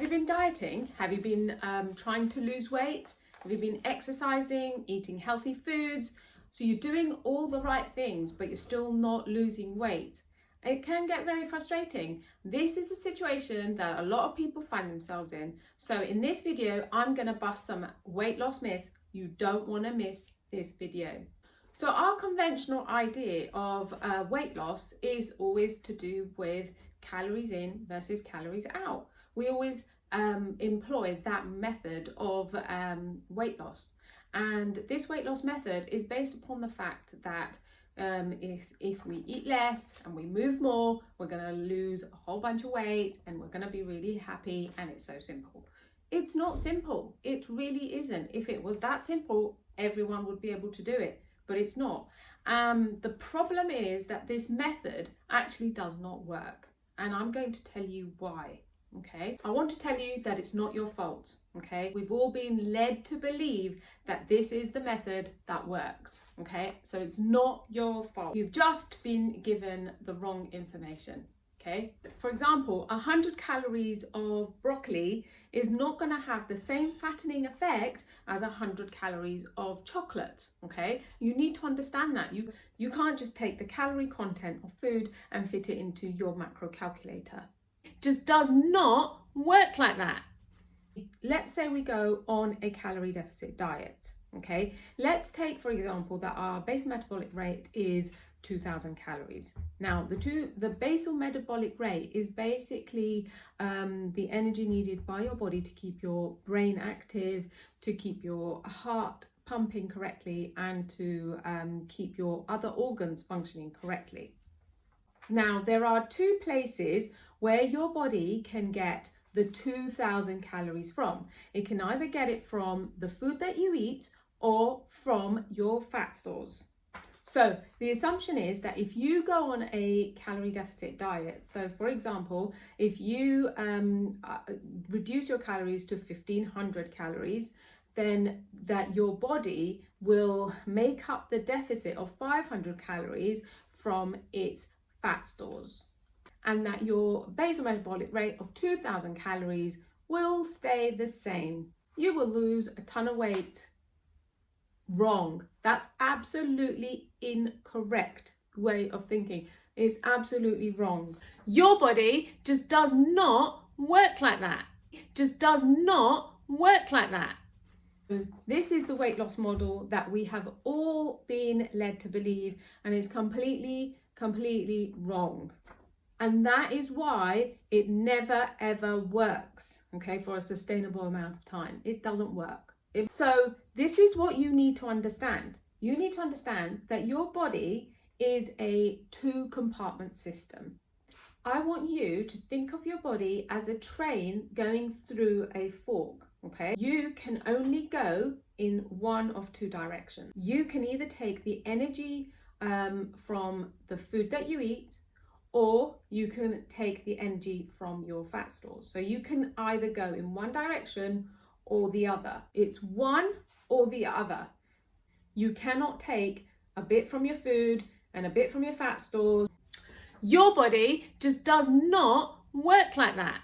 you been dieting? Have you been trying to lose weight? Have you been exercising, eating healthy foods? So you're doing all the right things, but you're still not losing weight. It can get very frustrating. This is a situation that a lot of people find themselves in. So in this video, I'm going to bust some weight loss myths. You don't want to miss this video. So our conventional idea of weight loss is always to do with calories in versus calories out. We always employ that method of weight loss. And this weight loss method is based upon the fact that if we eat less and we move more, we're going to lose a whole bunch of weight and we're going to be really happy, and it's so simple. It's not simple. It really isn't. If it was that simple, everyone would be able to do it, but it's not. The problem is that this method actually does not work, and I'm going to tell you why. Okay, I want to tell you that it's not your fault. Okay, we've all been led to believe that this is the method that works. Okay, so it's not your fault. You've just been given the wrong information. Okay, for example, 100 calories of broccoli is not going to have the same fattening effect as 100 calories of chocolate. Okay, you need to understand that. You can't just take the calorie content of food and fit it into your macro calculator. Just does not work like that. Let's say we go on a calorie deficit diet. Okay, let's take for example that our basal metabolic rate is 2,000 calories. Now the basal metabolic rate is basically the energy needed by your body to keep your brain active, to keep your heart pumping correctly, and to keep your other organs functioning correctly. Now there are two places where your body can get the 2,000 calories from. It can either get it from the food that you eat or from your fat stores. So the assumption is that if you go on a calorie deficit diet, so for example, if you reduce your calories to 1,500 calories, then that your body will make up the deficit of 500 calories from its fat stores, and that your basal metabolic rate of 2,000 calories will stay the same. You will lose a ton of weight. Wrong. That's absolutely incorrect way of thinking. It's absolutely wrong. Your body just does not work like that. Just does not work like that. This is the weight loss model that we have all been led to believe, and it's completely wrong. And that is why it never ever works, okay, for a sustainable amount of time. It doesn't work. So this is what you need to understand. You need to understand that your body is a two-compartment system. I want you to think of your body as a train going through a fork, okay? You can only go in one of two directions. You can either take the energy from the food that you eat, or you can take the energy from your fat stores. So you can either go in one direction or the other. It's one or the other. You cannot take a bit from your food and a bit from your fat stores. Your body just does not work like that.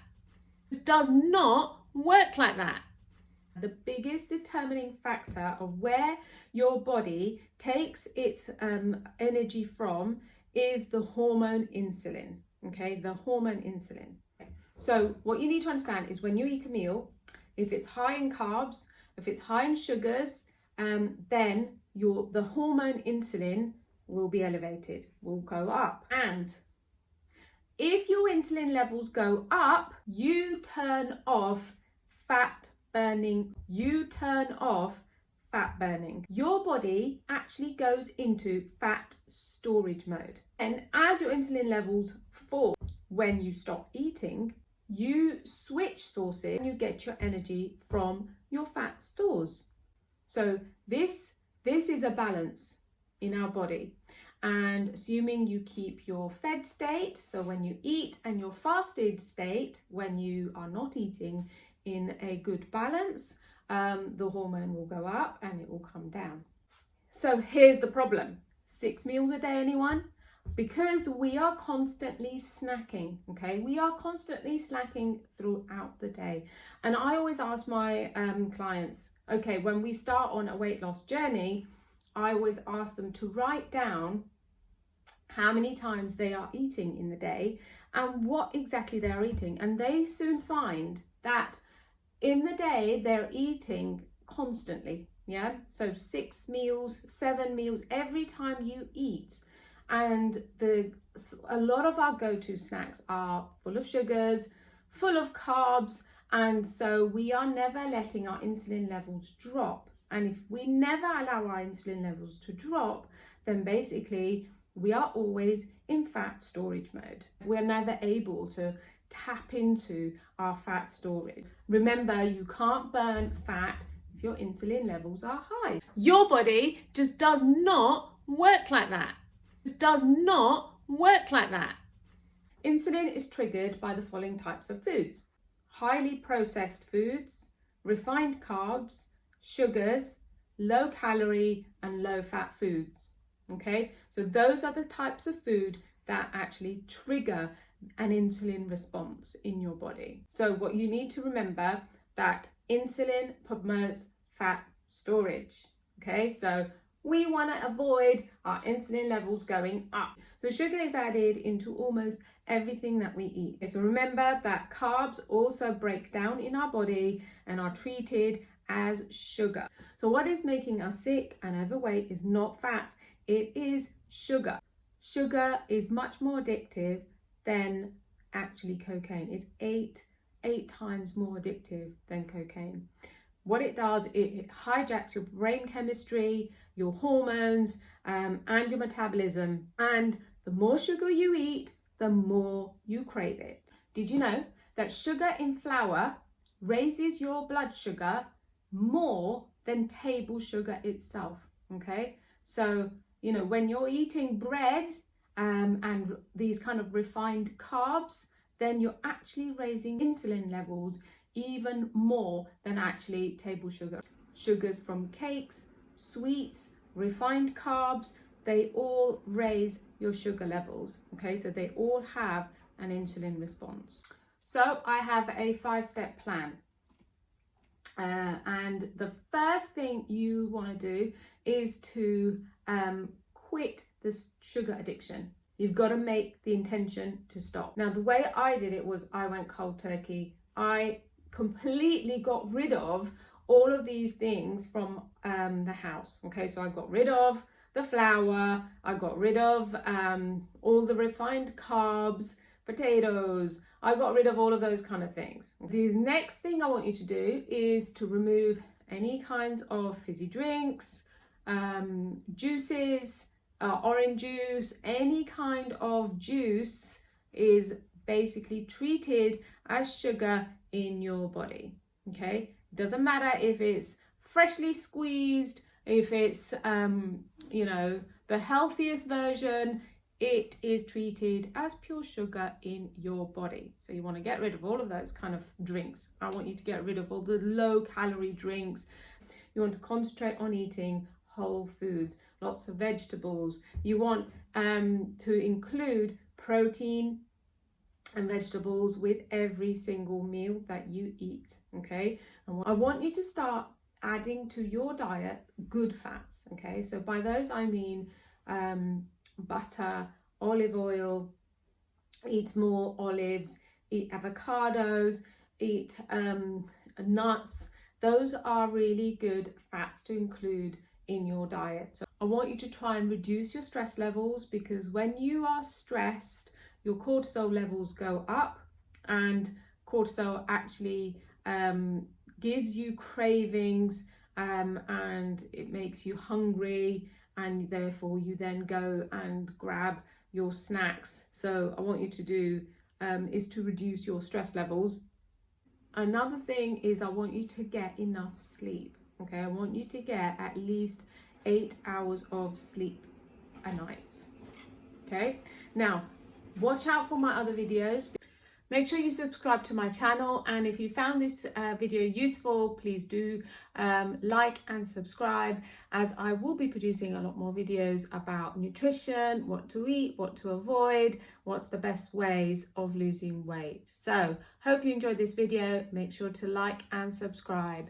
Just does not work like that. The biggest determining factor of where your body takes its energy from is the hormone insulin, okay? The hormone insulin. So what you need to understand is when you eat a meal, if it's high in carbs, if it's high in sugars, then the hormone insulin will be elevated, will go up. And if your insulin levels go up, you turn off fat burning. You turn off fat burning. Your body actually goes into fat storage mode. And as your insulin levels fall when you stop eating, you switch sources and you get your energy from your fat stores. So this is a balance in our body. And assuming you keep your fed state, so when you eat, and your fasted state, when you are not eating, in a good balance, the hormone will go up and it will come down. So here's the problem. 6 meals a day, anyone? because we are constantly snacking, okay? We are constantly snacking throughout the day. And I always ask my clients, okay, when we start on a weight loss journey, I always ask them to write down how many times they are eating in the day and what exactly they're eating. And they soon find that in the day they're eating constantly, yeah? So 6 meals, 7 meals every time you eat. And a lot of our go-to snacks are full of sugars, full of carbs, and so we are never letting our insulin levels drop. And if we never allow our insulin levels to drop, then basically we are always in fat storage mode. We're never able to tap into our fat storage. Remember, you can't burn fat if your insulin levels are high. Your body just does not work like that. It does not work like that. Insulin is triggered by the following types of foods: highly processed foods, refined carbs, sugars, low calorie and low fat foods. Okay, so those are the types of food that actually trigger an insulin response in your body. So what you need to remember, that insulin promotes fat storage. Okay, so we want to avoid our insulin levels going up. So sugar is added into almost everything that we eat. So remember that carbs also break down in our body and are treated as sugar. So what is making us sick and overweight is not fat, it is sugar. Sugar is much more addictive than actually cocaine. It's eight times more addictive than cocaine. What it does, it hijacks your brain chemistry, your hormones, and your metabolism. And the more sugar you eat, the more you crave it. Did you know that sugar in flour raises your blood sugar more than table sugar itself? Okay, so you know, when you're eating bread and these kind of refined carbs, then you're actually raising insulin levels even more than actually table sugar. Sugars from cakes, sweets, refined carbs, they all raise your sugar levels. Okay, so they all have an insulin response. So I have a 5-step plan. And the first thing you want to do is to quit this sugar addiction. You've got to make the intention to stop. Now, the way I did it was I went cold turkey. I completely got rid of all of these things from the house. Okay, so I got rid of the flour, I got rid of all the refined carbs, potatoes, I got rid of all of those kind of things. The next thing I want you to do is to remove any kinds of fizzy drinks, juices, orange juice, any kind of juice is basically treated as sugar in your body. Okay, doesn't matter if it's freshly squeezed, if it's you know, the healthiest version, it is treated as pure sugar in your body. So you want to get rid of all of those kind of drinks. I want you to get rid of all the low calorie drinks. You want to concentrate on eating whole foods, lots of vegetables. You want to include protein and vegetables with every single meal that you eat. Okay, and I want you to start adding to your diet good fats. Okay, so by those I mean butter, olive oil, eat more olives, eat avocados, eat nuts. Those are really good fats to include in your diet. So I want you to try and reduce your stress levels, because when you are stressed, your cortisol levels go up, and cortisol actually gives you cravings and it makes you hungry, and therefore you then go and grab your snacks. So I want you to do is to reduce your stress levels. Another thing is I want you to get enough sleep. Okay, I want you to get at least 8 hours of sleep a night. Okay, now watch out for my other videos. Make sure you subscribe to my channel, and if you found this video useful, please do like and subscribe, as I will be producing a lot more videos about nutrition, what to eat, what to avoid, what's the best ways of losing weight. So hope you enjoyed this video. Make sure to like and subscribe.